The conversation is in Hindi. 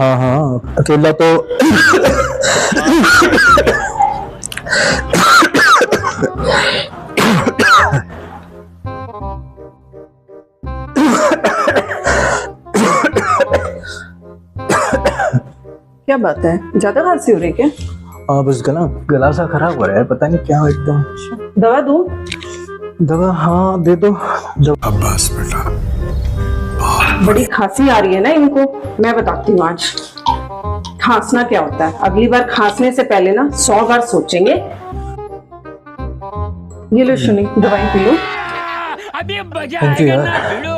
हाँ हाँ, अकेला तो क्या बात है, ज्यादा खांसी हो रही है क्या? बस गला सा खराब हो रहा है, पता नहीं क्या हो एकदम। दवा दूं? दवा? हाँ दे दो। अब्बास बेटा, बड़ी खांसी आ रही है ना इनको, मैं बताती हूँ आज। खांसना क्या होता है, अगली बार खांसने से पहले ना 100 बार सोचेंगे। ये लो सुनी, दवाई पी लो। अभी मजा थैंक यू आएगा यार। ना भिड़ो।